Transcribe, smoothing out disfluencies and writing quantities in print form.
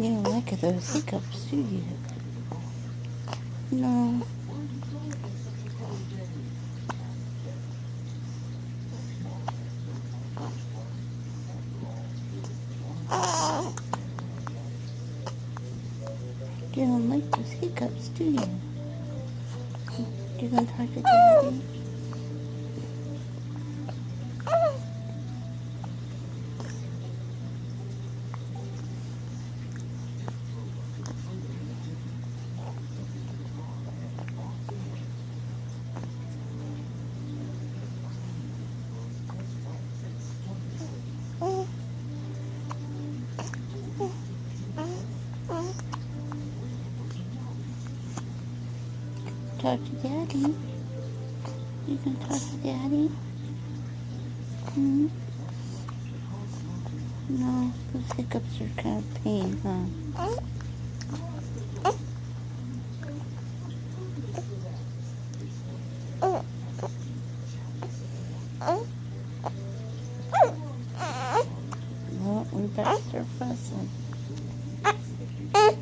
You don't like those hiccups, do you? No. You don't like those hiccups, do you? You gonna talk to Daddy? Talk to Daddy? You gonna talk to Daddy? Hmm? No, those hiccups are kind of pain, huh? Well, we better start fussing.